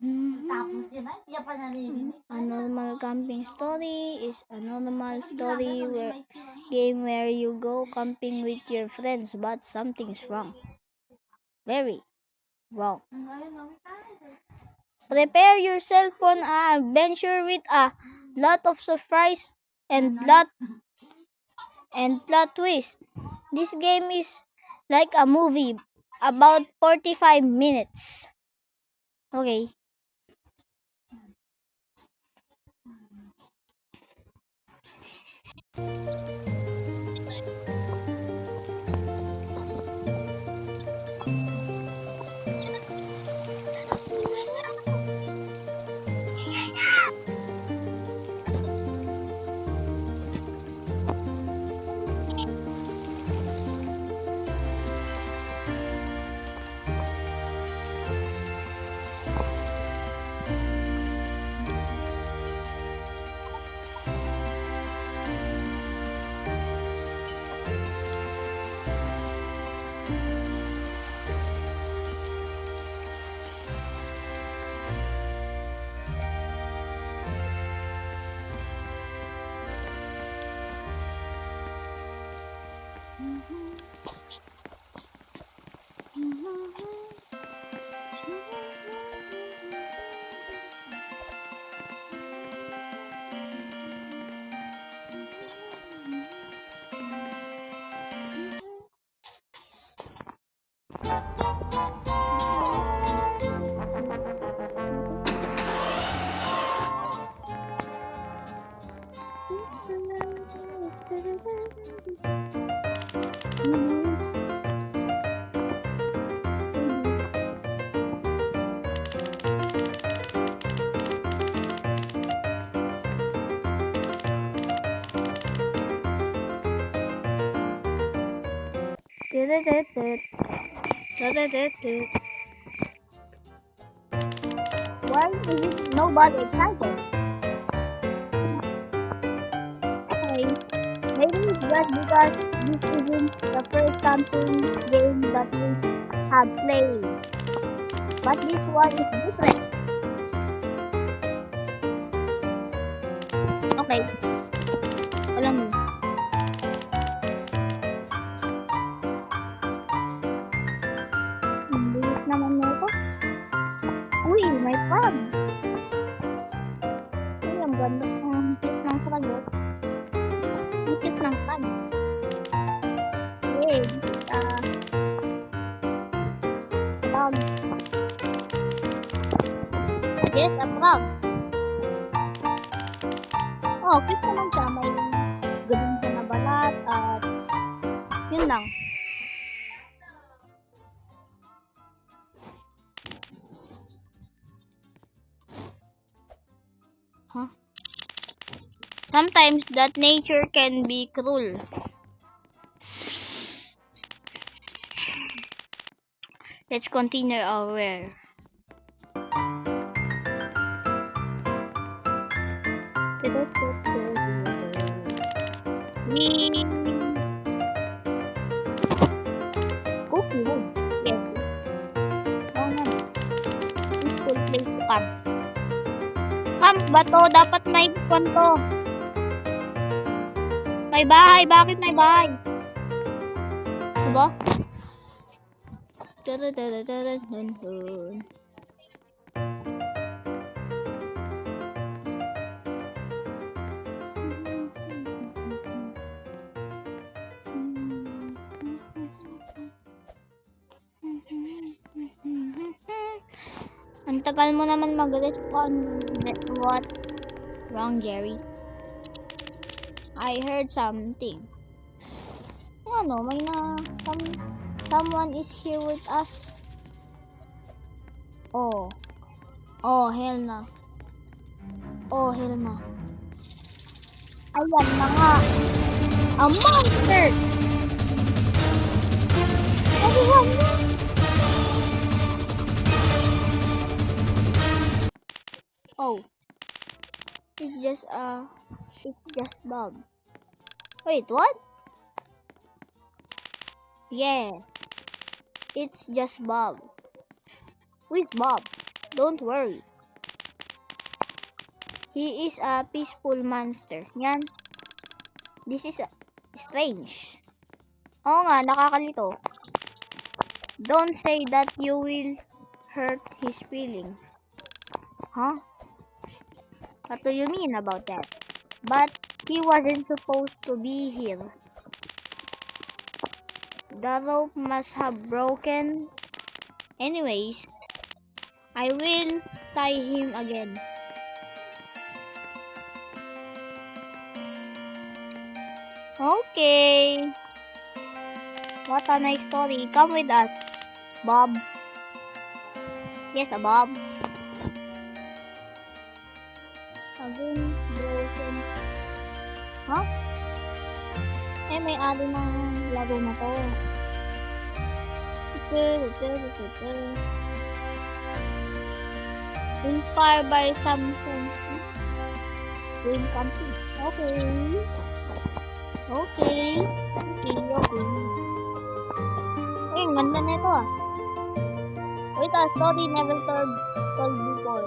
A normal camping story is a normal story where you go camping with your friends, but something's wrong. Very wrong. Prepare yourself for an adventure with a lot of surprise and plot twist. This game is like a movie about 45 minutes. Okay. Why is nobody excited? Okay, maybe it's just because this isn't the first camping game that we have played. But this one is different. Okay, alam mo. Ang bilis naman nito. Uy, may frog. Uy, ang ganda ng cute ng frog. Ang cute ng frog. Yay, this is frog. Yes, a frog. Oh, cute naman siya. May ganun siya na balat at yun lang. Huh? Sometimes that nature can be cruel. Let's continue our way. We cookie wood. Yes. Oh no. Peaceful place to camp. Camp ba to? Dapat may konto. May bahay. Bakit may bahay? Diba? Ang tagal mo naman mag-respond. What? Wrong, Jerry. I heard something. Ano, may someone is here with us. Oh. Oh, hell na. Oh, hell na. Ayan na nga. A monster! Ayan na. Oh. It's just Bob. Wait, what? Yeah. It's just Bob. Who is Bob? Don't worry. He is a peaceful monster. Yan. This is strange. Oo nga, nakakalito. Don't say that you will hurt his feeling. Huh? What do you mean about that? But he wasn't supposed to be here. The rope must have broken. Anyways, I will tie him again. Okay. What a nice story. Come with us, Bob. Yes, Bob. Again, broken. Huh? Eh, may ali ng laro na to. Inspired by something. Green camping. Okay. Okay. Eh, ang ganda na ito ah. Wait, a story never told before.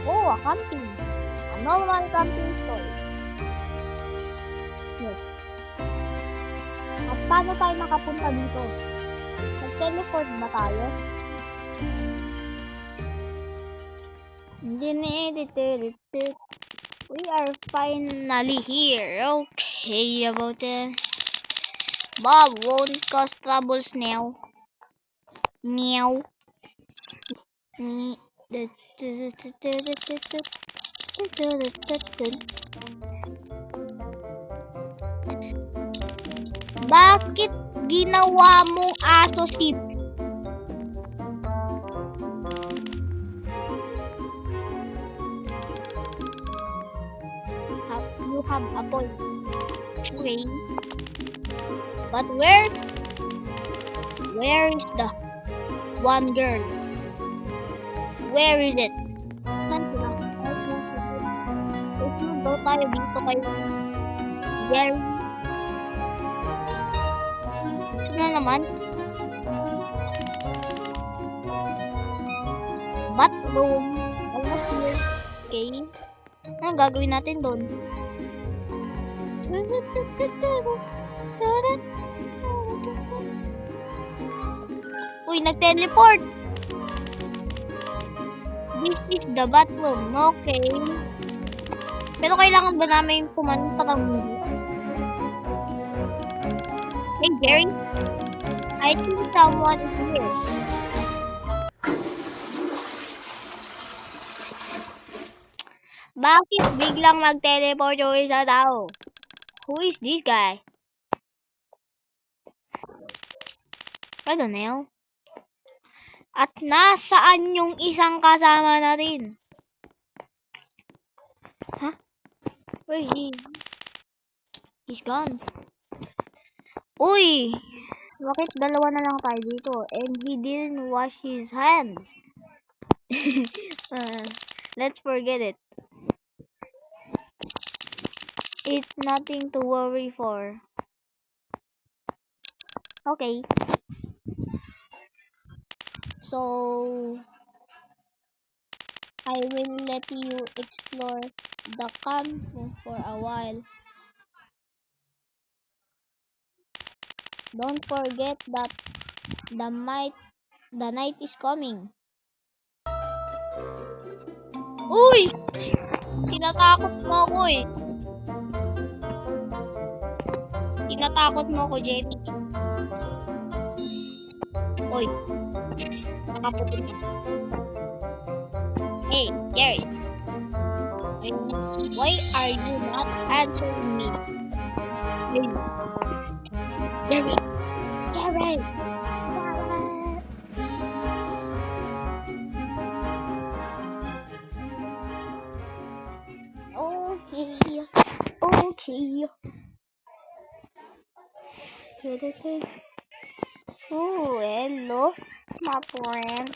Oh, a camping. A normal camping story. Yes. At paano tayo makapunta dito? Nag-teleport ba tayo? Hindi na-edit. We are finally here. Okay about it. Bob won't cause troubles now. Meow. Bakit ginawa mong aso si you have a point. Okay. But where is the one girl? Where is it? Saan sila? Daw tayo dito kay Gary. Saan naman? Bathroom. Almost here. Okay. Anong gagawin natin doon? Uy, nag-teleport! This is the bathroom. Okay. Pero kailangan ba namin pumunta ng movie? Hey, Jerry. I think someone is here. Bakit biglang mag-teleport yung isa tao? Who is this guy? I don't know. At nasaan yung isang kasama natin? Huh? Where is he? He's gone. Uy! Bakit dalawa na lang tayo dito? And he didn't wash his hands. Let's forget it. It's nothing to worry for. Okay. So, I will let you explore the camp for a while. Don't forget that the night is coming. Uy! Tinatakot mo ako eh. Tinatakot mo ako, Jenny. Uy. Nakaputin ka. Hey, Gary. Why are you not answering me? Gary. Gary. Okay. Oh, hello, my friend.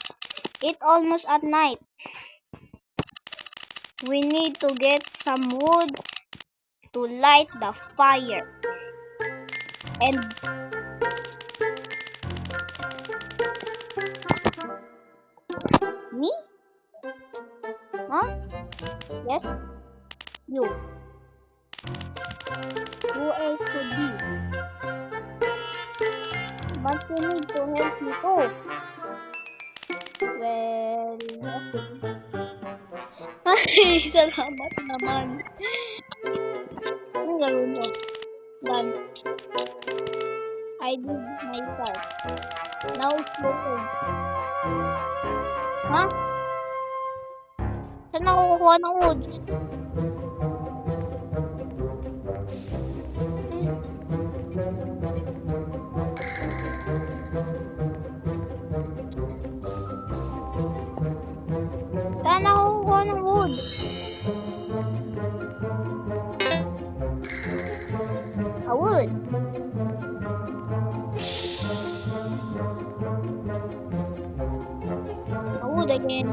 It's almost at night. We need to get some wood to light the fire. And me? Huh? Yes? You. Who else could be? But you need to help me too. Well, okay. Ay, salamat naman. Anong gagawin ko? Done. I did my part. Now it's your turn. Ha? Saan ako kukuha ng woods? Saan ako kukuha ng wood? A wood. A wood again.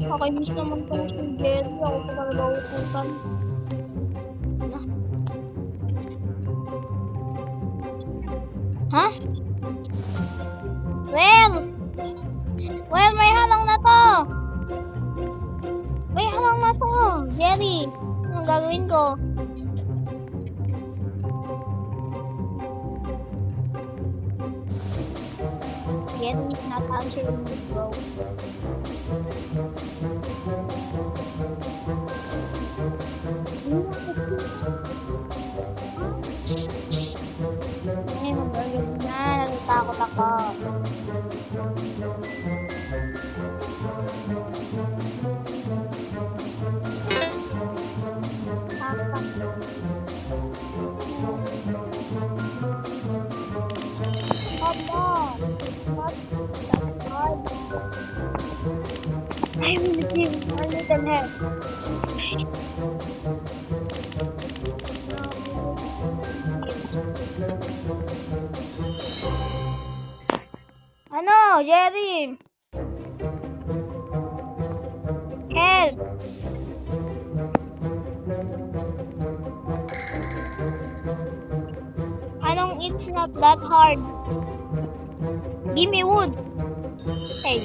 Nakakainis naman pala si Jerry. Ako pa talaga utusan. Ha? Well, may halang na to. May halang na to. Jerry, anong gagawin ko? Jerry is not answering me, bro. Ay, mag-gagawin na. Natatakot ako. I will give a little help. Ano, Jerry? Help! Anong it's not that hard? Give me wood. Hey.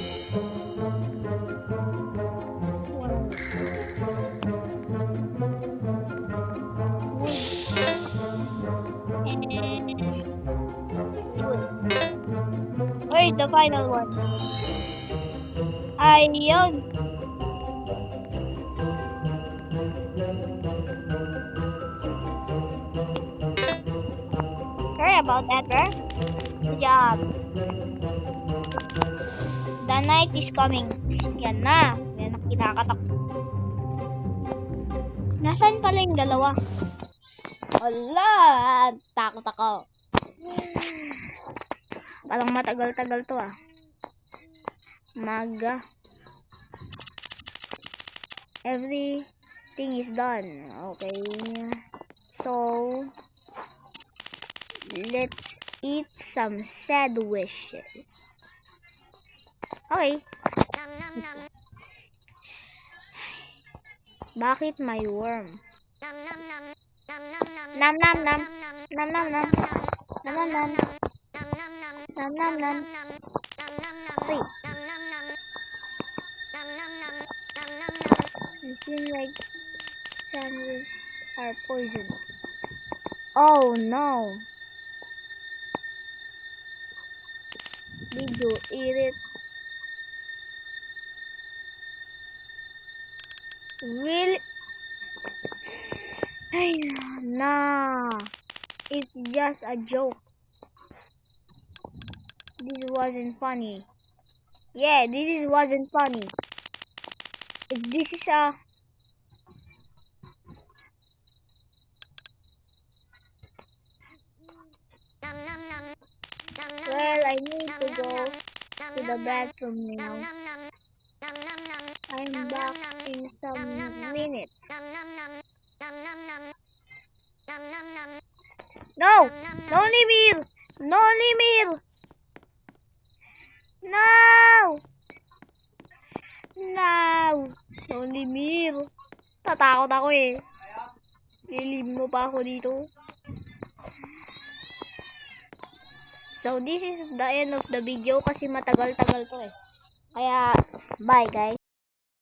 Where's the final one? Ayun. Sorry about that, bro. Good job. The night is coming. Yan na. Yan ang kinakatak. Nasaan pala yung dalawa? Ala! Takot ako. Parang matagal-tagal to ah. Maga. Everything is done. Okay. So, let's eat some sandwiches. Okay. Bakit may worm? Nam nam nam. Nam nam nam. Nam nam nam. Nam nam nam. Wait. It seems like sandwiches are poison. Oh no. Did you eat it? Really? Nah. It's just a joke. This wasn't funny. Yeah, this wasn't funny. If this is a... Well, I need to go to the bathroom now. I'm back in some minutes. No! No, Limir! No, Limir! No! No! No, Limir! Tatakot ako eh. Lilim mo pa ako dito. So, this is the end of the video kasi matagal-tagal to eh. Kaya, bye guys.